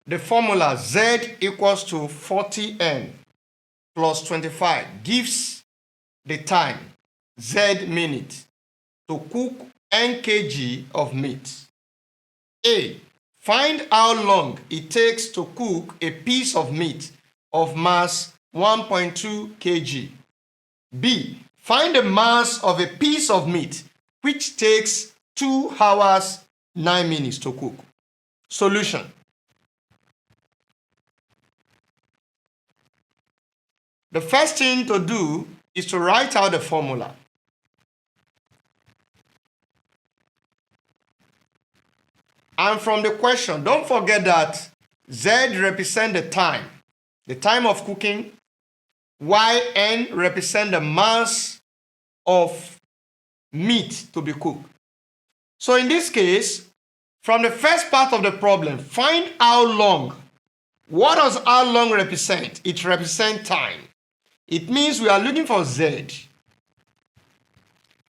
the formula Z equals to 40N plus 25 gives the time Z minutes to cook N kg of meat. A. Find how long it takes to cook a piece of meat of mass 1.2 kg. B. Find the mass of a piece of meat which takes 2 hours 9 minutes to cook. Solution. The first thing to do is to write out the formula. And from the question, don't forget that Z represents the time of cooking, while N represents the mass of meat to be cooked. So in this case, from the first part of the problem, find how long. What does how long represent? It represents time. It means we are looking for Z.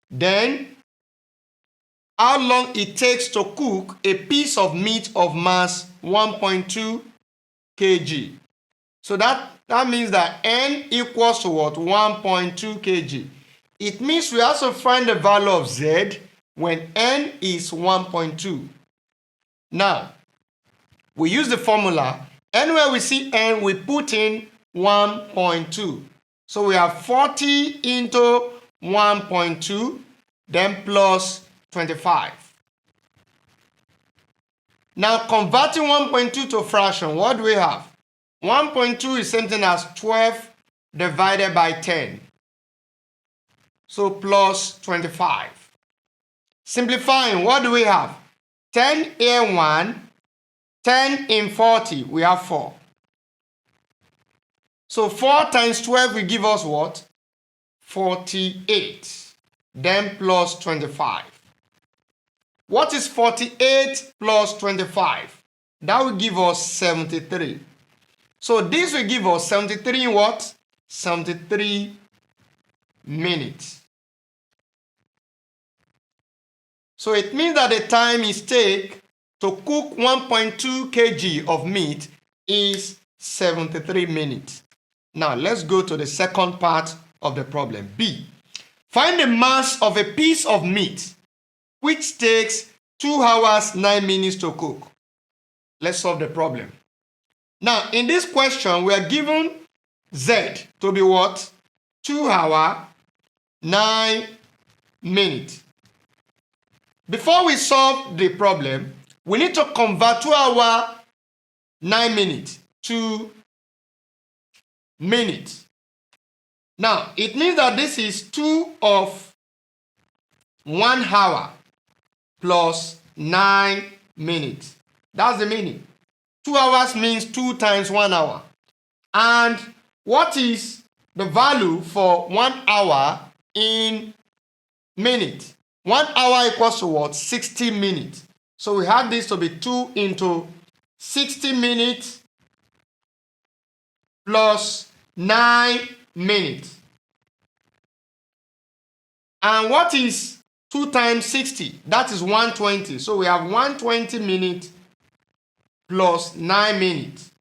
Then, how long it takes to cook a piece of meat of mass 1.2 kg. So that means that N equals to what? 1.2 kg. It means we also find the value of Z when N is 1.2. Now, we use the formula. Anywhere we see N, we put in 1.2. So we have 40 into 1.2, then plus 25. Now, converting 1.2 to fraction, what do we have? 1.2 is something as 12 divided by 10. So plus 25. Simplifying, what do we have? 10 here 1, 10 in 40, we have 4. So 4 times 12 will give us what? 48. Then plus 25. What is 48 plus 25? That will give us 73. So this will give us 73 in what? 73 minutes. So it means that the time it takes to cook 1.2 kg of meat is 73 minutes. Now let's go to the second part of the problem. B. Find the mass of a piece of meat which takes 2 hours 9 minutes to cook. Let's solve the problem. Now in this question we are given Z to be what? 2 hours 9 minutes. Before we solve the problem, we need to convert 2 hours 9 minutes to minutes. Now, it means that this is 2 of 1 hour plus 9 minutes. That's the meaning. 2 hours means 2 times 1 hour. And what is the value for 1 hour in minutes? 1 hour equals to what? 60 minutes. So we have this to be 2 into 60 minutes plus 9 minutes. And what is 2 times 60? That is 120. So we have 120 minutes plus 9 minutes.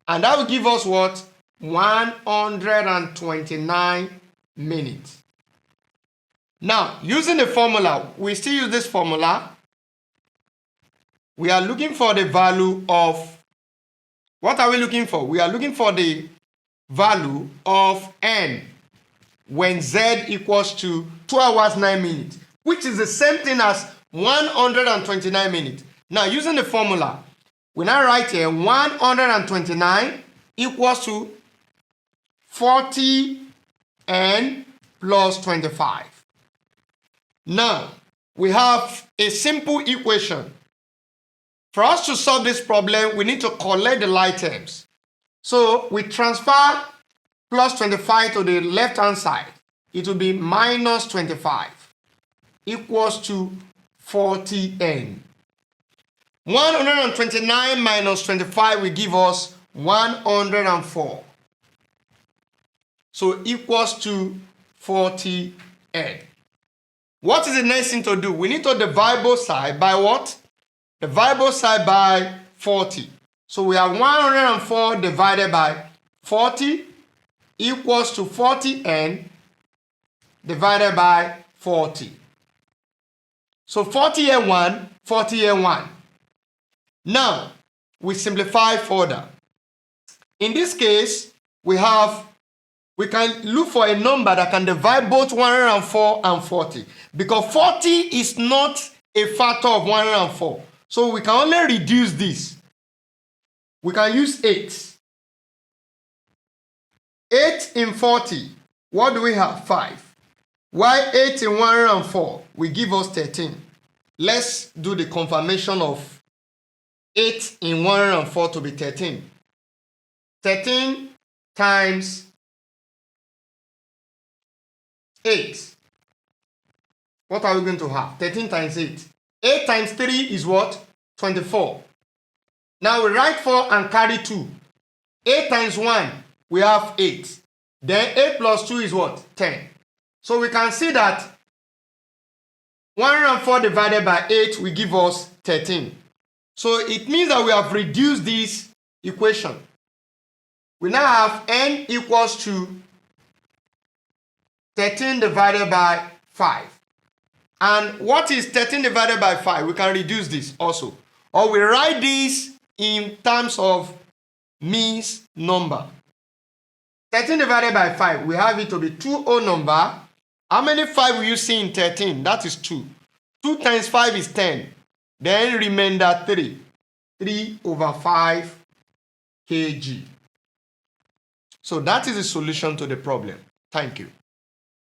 And that will give us what? 129 minutes. Now, using the formula, we still use this formula. We are looking for the value of, what are we looking for? We are looking for the value of N when Z equals to 2 hours 9 minutes, which is the same thing as 129 minutes. Now, using the formula, we now write here 129 equals to 40N plus 25. Now, we have a simple equation. For us to solve this problem, we need to collect the like terms. So, we transfer plus 25 to the left-hand side. It will be minus 25 equals to 40N. 129 minus 25 will give us 104. So, equals to 40N. What is the next thing to do? We need to divide both sides by what? Divide both sides by 40. So we have 104 divided by 40 equals to 40n divided by 40. So 40n1, 40n1. Now, we simplify further. In this case, we can look for a number that can divide both 104 and 40, because 40 is not a factor of 104. So we can only reduce this. We can use 8. 8 in 40, what do we have? 5. While 8 in 104 will give us 13. Let's do the confirmation of 8 in 104 to be 13. 13 times 8. What are we going to have? 13 times 8. 8 times 3 is what? 24. Now we write 4 and carry 2. 8 times 1, we have 8. Then 8 plus 2 is what? 10. So we can see that 104 divided by 8 will give us 13. So it means that we have reduced this equation. We now have n equals to 13 divided by 5. And what is 13 divided by 5? We can reduce this also. Or we write this in terms of means number. 13 divided by 5, we have it to be 2 whole number. How many 5 will you see in 13? That is 2. 2 times 5 is 10. Then remainder 3. 3 over 5 kg. So that is the solution to the problem. Thank you.